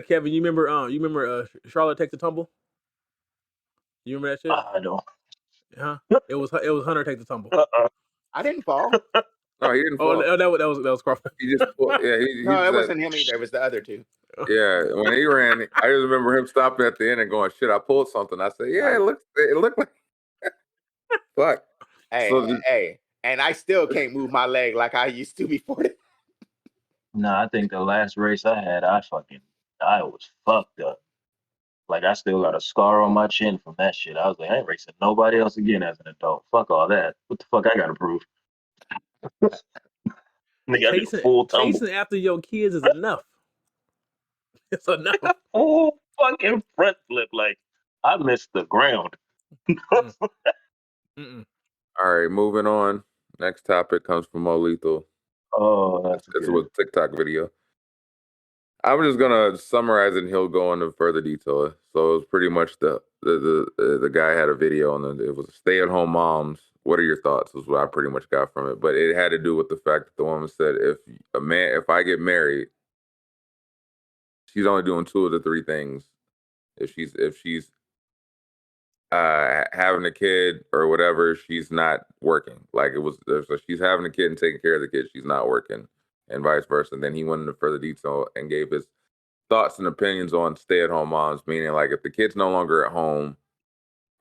Kevin, you remember Charlotte Takes a Tumble? You remember that shit? I don't. Huh? It was Hunter Takes a Tumble. I didn't fall. No, he didn't Oh, fall. that was Crawford. He just pulled. Yeah, he No, just it said, wasn't him either. It was the other two. yeah. When he ran, I just remember him stopping at the end and going, "Shit, I pulled something." I said, "Yeah, it looked like fuck." So Hey, and I still can't move my leg like I used to before that. No, I think the last race I had, I was fucked up. Like I still got a scar on my chin from that shit. I was like, I ain't racing nobody else again as an adult. Fuck all that. What the fuck I gotta prove? Nigga, I did a full tumble. Chasing after your kids is enough. It's enough. Full fucking front flip. Like I missed the ground. Mm-mm. all right, moving on. Next topic comes from Mo Lethal. Oh, that's It's good. a TikTok video. I'm just gonna summarize it and he'll go into further detail. So it was pretty much the guy had a video and it was stay-at-home moms. What are your thoughts? Was what I pretty much got from it. But it had to do with the fact that the woman said if I get married, she's only doing two of the three things. If she's having a kid or whatever, she's not working. Like it was so she's having a kid and taking care of the kid, she's not working, and vice versa. And then he went into further detail and gave his thoughts and opinions on stay-at-home moms, meaning like if the kid's no longer at home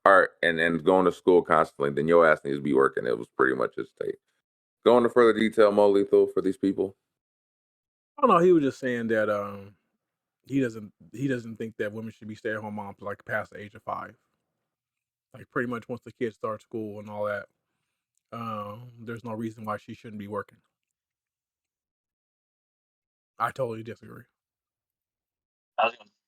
or and going to school constantly, then your ass needs to be working. It was pretty much his take. Go into further detail, more lethal for these people. I don't know. He was just saying that he doesn't think that women should be stay-at-home moms like past the age of 5. Like pretty much once the kids start school and all that, there's no reason why she shouldn't be working. I totally disagree.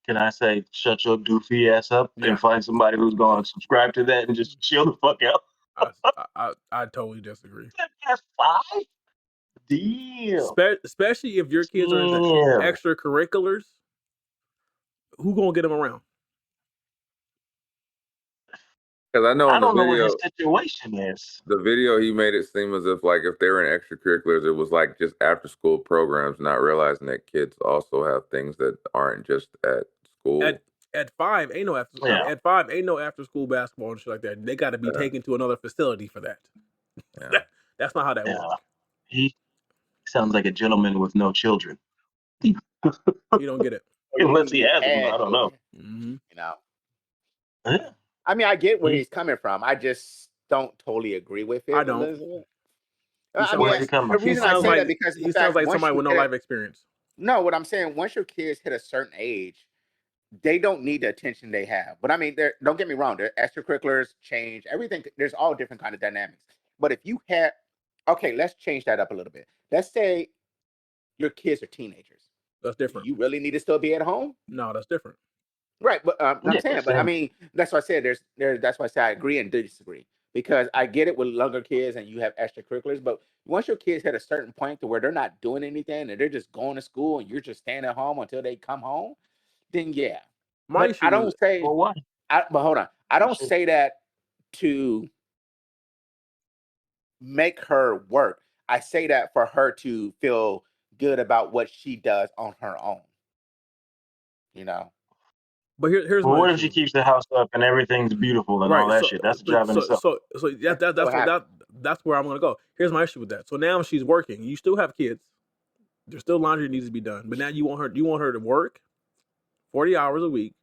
Can I say, shut your doofy ass up Yeah. and find somebody who's going to subscribe to that and just chill the fuck out? I totally disagree. That's 5? Deal. Especially if your kids are into extracurriculars, who gonna get them around? Because I know I in the don't know what his video, situation is. the video he made it seem as if like if they were in extracurriculars, it was like just after school programs, not realizing that kids also have things that aren't just at school. At 5, ain't no after. Yeah. At 5, ain't no after school basketball and shit like that. They got to be taken to another facility for that. Yeah. That's not how that Yeah. works. He sounds like a gentleman with no children. You don't get it. Unless he has them, Had I don't know. children, Mm-hmm. you know. Yeah. I mean, I get where he's coming from. I just don't totally agree with it, I don't. Elizabeth. He I sounds mean, Where's he coming the from? he reason I sounds say that like because of the he sounds fact like once somebody you with no hit life experience. no, what I'm saying, once your kids hit a certain age, they don't need the attention they have. But I mean, don't get me wrong, their extracurriculars change, everything. There's all different kind of dynamics. But if you had, okay, let's change that up a little bit. Let's say your kids are teenagers. That's Do different. you really need to still be at home? No, that's different. Right, but I'm Yeah, saying, but I same. mean, that's why I said that's why I say I agree and disagree because I get it with younger kids and you have extracurriculars, but once your kids hit a certain point to where they're not doing anything and they're just going to school and you're just staying at home until they come home, then yeah. My But I issue is don't say, Well, what? but hold on, I don't Shit. say that to make her work. I say that for her to feel good about what she does on her own. You know. But here's Well, my what if she issue. keeps the house up and everything's beautiful and all Right. that So shit? That's a job in itself. that's where I'm gonna go. Here's my issue with that. So now she's working. You still have kids. There's still laundry that needs to be done. But now you want her to work 40 hours a week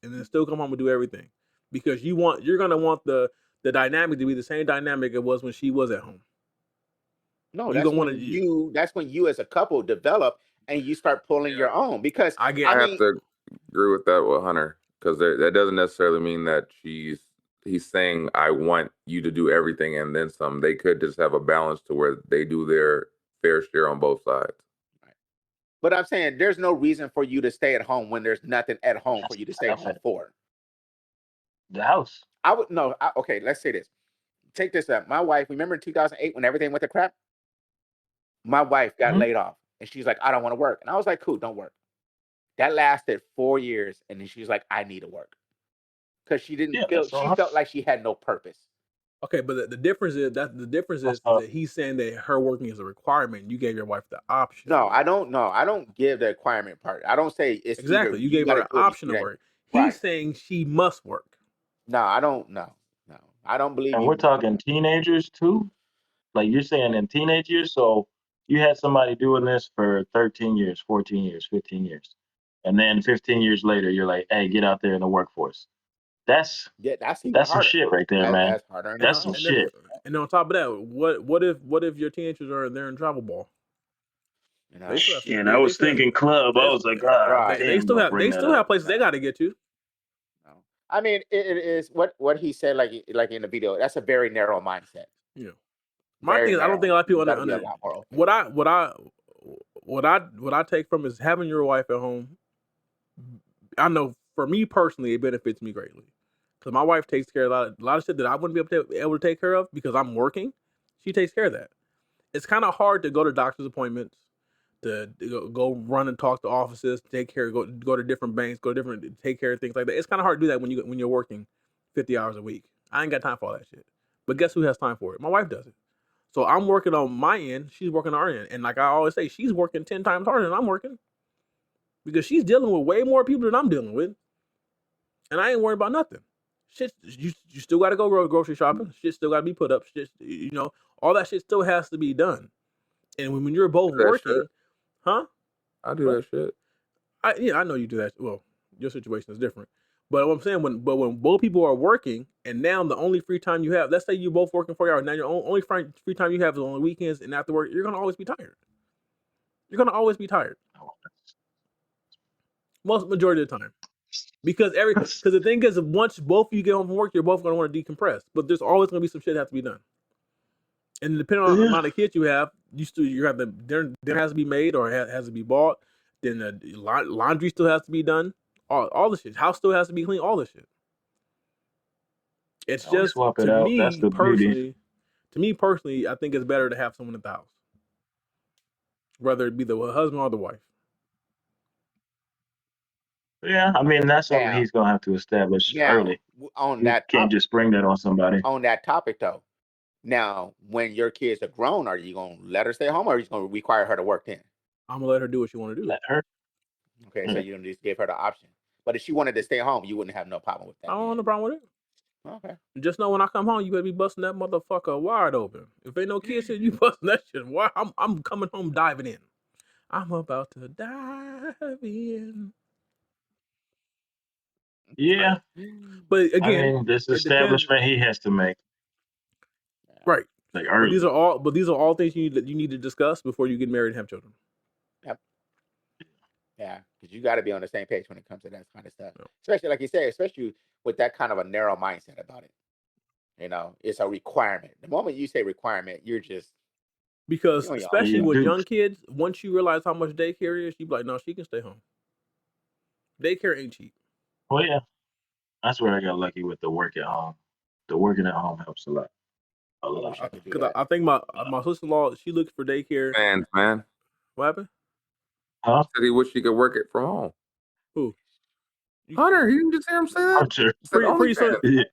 and then still come home and do everything. Because you're gonna want the dynamic to be the same dynamic it was when she was at home. No, You're gonna want to that's when you as a couple develop and you start pulling your own. Because I get I I have mean, to agree with that with Hunter because that doesn't necessarily mean that he's saying I want you to do everything and then some. They could just have a balance to where they do their fair share on both sides. but I'm saying there's no reason for you to stay at home when there's nothing at home for That's you to the stay home benefit. for. The house. I would no. Okay, let's say this. Take this up. My wife. Remember in 2008 when everything went to crap? My wife got Mhm. laid off, and she's like, "I don't want to work," and I was like, "Cool, don't work." That lasted 4 years, and then she's like, "I need to work," because she didn't Yeah, feel. that's She all. felt like she had no purpose. okay, but the difference is That's all. that he's saying that her working is a requirement. You gave your wife the option. No, I don't. No, I don't give the requirement part. I don't say it's either Exactly. You you gave got her to the do it. option You to got work. He's right. saying she must work. No, I don't. No, no, I don't believe And you. we're talking teenagers too. Like you're saying in teenage years. So you had somebody doing this for 13 years, 14 years, 15 years. And then 15 years later, you're like, hey, get out there in the workforce. That's Yeah, that's even that's some harder. shit right there, man. That's harder than That's some hell. shit. And on top of that, what if your teenagers are there in travel ball? You They know, still have And I was thinking club. I was like, God right? damn, don't bring they that still up. have places they got to get to. No. I mean, it is what he said, like in the video. That's a very narrow mindset. You know, my Very thing is I don't think narrow. a lot of people You got to be a under lot more open. what I take from is having your wife at home. I know for me personally, it benefits me greatly because my wife takes care of a lot of shit that I wouldn't be able to take care of because I'm working. She takes care of that. It's kind of hard to go to doctor's appointments, to go run and talk to offices, take care, go to different banks, take care of things like that. It's kind of hard to do that when you're working 50 hours a week. I ain't got time for all that shit. But guess who has time for it? My wife does it. So I'm working on my end, she's working on our end, and like I always say, she's working 10 times harder than I'm working because she's dealing with way more people than I'm dealing with, and I ain't worried about nothing. Shit, you still got to go grocery shopping. Shit still got to be put up. Shit, all that shit still has to be done. And when you're both Do that shit. working, huh? I do What? that shit. I know you do that. Well, your situation is different. But what I'm saying, when both people are working, and now the only free time you have, let's say you're both working 40 hours, now your only free time you have is on the weekends and after work, you're gonna always be tired. You're gonna always be tired, most majority of the time, because the thing is, once both of you get home from work, you're both gonna want to decompress. But there's always gonna be some shit that has to be done, and depending on the Yeah. amount of kids you have, you have the dinner has to be made or has to be bought. Then the laundry still has to be done. All the shit. House still has to be clean. All the shit. It's We just swap it out. That's the beauty. to me personally, I think it's better to have someone at the house, whether it be the husband or the wife. Yeah, I mean that's something Now, he's gonna have to establish now early. on You that can't topic, just spring that on somebody. though. Now, when your kids are grown, are you gonna let her stay home, or are you gonna require her to work then? I'm gonna let her do what she want to do. Let her. Okay, so Yeah. you don't just give her the option. But if she wanted to stay home, you wouldn't have no problem with I that don't have then. no problem with it. Okay. Just know when I come home, you better be busting that motherfucker wide open. If ain't no kids here, you busting that shit wide. I'm coming home diving in. I'm about to dive in. Yeah. But I again, mean, this it depends. establishment he has to make Right. like But early. these are all things you need to discuss before you get married and have children. Yep. Yeah, because you got to be on the same page when it comes to that kind of stuff. Yeah. Especially like you say, especially with that kind of a narrow mindset about it. It's a requirement. The moment you say requirement, you're just Because on your own. especially You with do. young kids, once you realize how much daycare is, you be like, no, she can stay home. Daycare ain't cheap. Well, yeah. That's where I got lucky with the work at home. The working at home helps a lot. A I wish I lot. could do Because that. I think my sister-in-law, she looks for daycare. Fans, man. What happened? Huh? Said he wish he could work it from home. Who? You, Hunter, you didn't just hear him say that? Hunter. He said pretty soon, OnlyFans.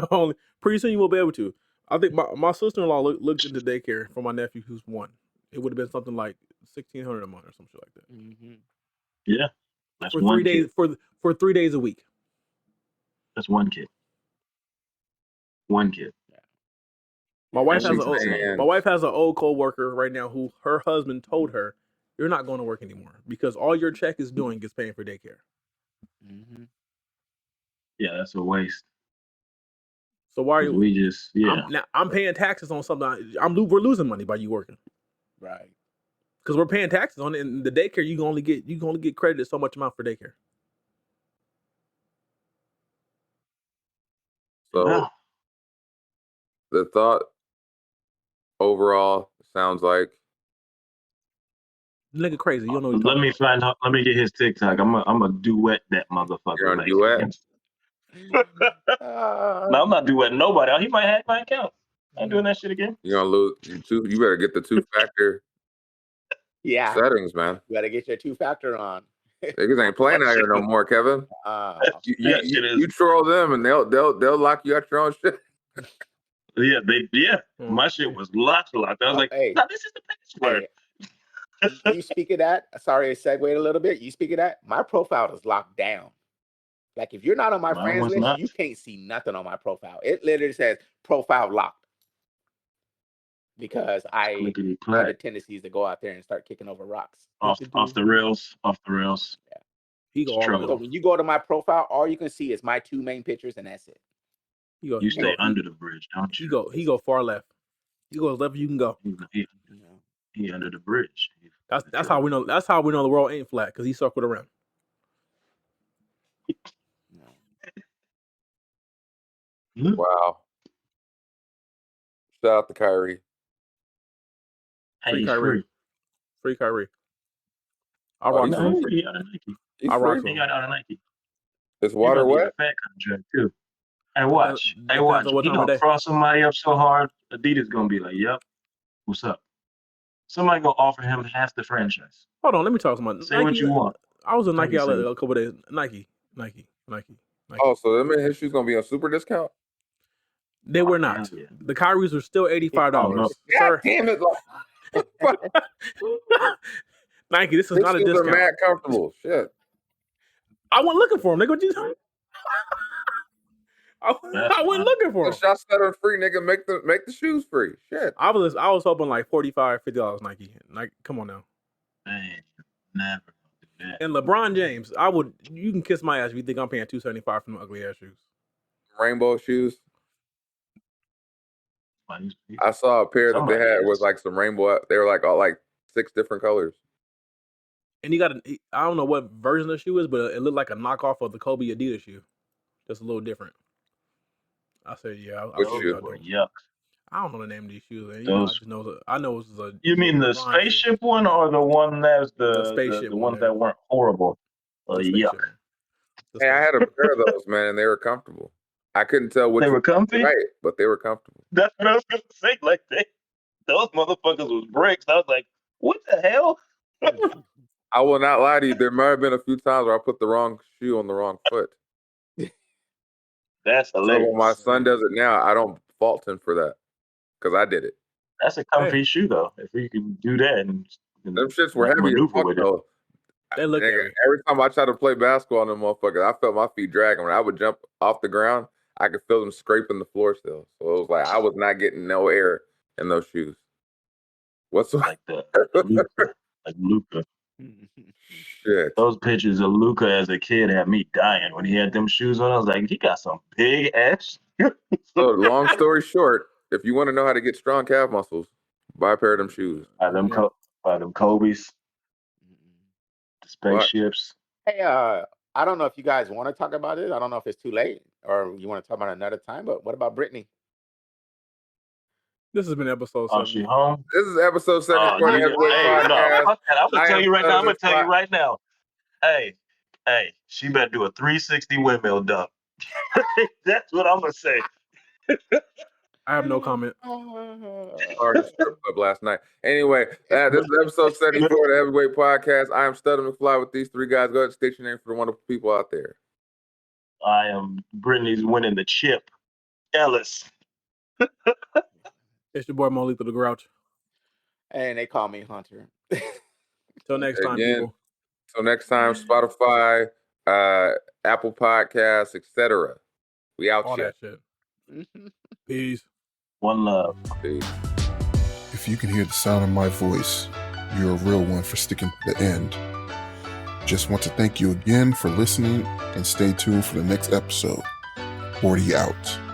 Yeah. pretty soon you won't be able to. I think my sister-in-law looked into daycare for my nephew who's 1. It would have been something like $1,600 a month or something like that Mm-hmm. Yeah. That's for one 3 days kid. for 3 days a week. That's one kid. One kid. My wife That has shit's insane. my wife has an old coworker right now who her husband told her, "You're not going to work anymore because all your check is doing is paying for daycare." Mhm. Yeah, that's a waste. So why are 'Cause you? we just I'm paying taxes on something. We're losing money by you working Right. because we're paying taxes on it. And the daycare you can only get credited so much amount for daycare. So yeah. the thought overall sounds like Nigga crazy. You don't know what you're Let talking me about. find out. Let me get his TikTok. I'm a duet that you're motherfucker on back. duet. No, I'm not duetting nobody. He might hack my account. I ain't doing that shit again. You're gonna lose you better get the 2-factor Yeah. settings, man. You got to get your 2-factor on. Niggas ain't playing That out here shit no was- more, Kevin. Uh, that shit is. You troll them and they'll lock you out your own shit. Yeah. Mm. My shit was locked. I was like, hey, no, this is the password. hey, you speak of that. Sorry, I segued a little bit. You speak of that. My profile is locked down. Like if you're not on my Mine friends was list, not. you can't see nothing on my profile. It literally says profile locked because I Clickety have the clack. tendencies to go out there and start kicking over rocks. Off the rails. Off the rails. He go all the way So off. when you go to my profile, all you can see is my 2 main pictures, and that's it. You stay under the bridge, don't you? He go far left. He goes left. You can go. He under the bridge. That's how we know. That's how we know the world ain't flat because he circled around. Wow. Shout out to Kyrie. Free Kyrie. Free Kyrie. I Oh, rock he's him. free. He got a Nike. He's I rock free. He him. got out of Nike. Is He water about to get wet? a fat contract too. Hey, watch. Depends on what He time of gonna day. cross somebody up so hard, Adidas gonna be like, "Yep, what's up?" Somebody gonna offer him half the franchise. Hold on, let me talk to my Say Nike. what you want. I was in Nike 30 outlet seconds. a couple days. Nike. Oh, so that means his shoes gonna be on super discount? They were Oh, not. hell yeah. The Kyries were still $85, Oh, no. God sir. damn it! Nike, this is His not a shoes are discount. mad comfortable. Shit. I went looking for them. Nigga, what you? I went looking for The them. shots that are free, nigga, make the shoes free. Shit. I was hoping like $45, $50 Nike. Like, come on now. Man, never do that. And LeBron James, you can kiss my ass if you think I'm paying $275 for them ugly ass shoes. Rainbow shoes. Like, I saw a pair that they somebody had is. with like some rainbow. They were like all like 6 different colors. And he got I don't know what version of the shoe is, but it looked like a knockoff of the Kobe Adidas shoe. Just a little different. I said, yeah, I'll Which see what shoe? y'all Were doing. yuck. I don't know the name of these shoes. And, Those. I know it was a You mean the LeBron shoe. spaceship one or the one that's The the spaceship ones one, that weren't horrible? The Yuck. spaceship one. Hey, I had a pair of those, man, and they were comfortable. I couldn't tell which They were comfy? right, but they were comfortable. That's what I was gonna say. Like those motherfuckers was bricks. I was like, what the hell? I will not lie to you. There might have been a few times where I put the wrong shoe on the wrong foot. That's So hilarious. when my son does it now, I don't fault him for that because I did it. That's a comfy shoe though. If you can do that and Them shits were heavy as maneuver fuck with it. though. They look Nigga, heavy. every time I tried to play basketball on them motherfuckers, I felt my feet dragging. When I would jump off the ground, I could feel them scraping the floor still. So it was like I was not getting no air in those shoes. What's Like Luca. Shit. Those pictures of Luca as a kid had me dying when he had them shoes on. I was like, he got some big ass. So long story short, if you want to know how to get strong calf muscles, buy a pair of them shoes. By them Kobe's, the spaceships. Hey, I don't know if you guys want to talk about it. I don't know if it's too late or you want to talk about it another time. But what about Brittany? This has been episode Oh, 7. she home? This is episode 74 of the Hey, Heavyweight no, Podcast. fuck that. I'm gonna tell you right now. I'm gonna tell you Fly. right now. Hey, she better do a 360 windmill dunk. That's what I'm gonna say. I have no comment. Started a strip club last night. Anyway, this is episode 74 of the Heavyweight Podcast. I am Stutter McFly with these 3 guys. Go ahead and state your name for the wonderful people out there. I am Brittany's winning the chip. Ellis. It's your boy Molito the Grouch. And they call me Hunter. Till next time, Again, people. Till next time, Spotify, Apple Podcasts, etc. We out all shit. that shit. Peace. One love. Peace. If you can hear the sound of my voice, you're a real one for sticking to the end. Just want to thank you again for listening and stay tuned for the next episode. 40 out.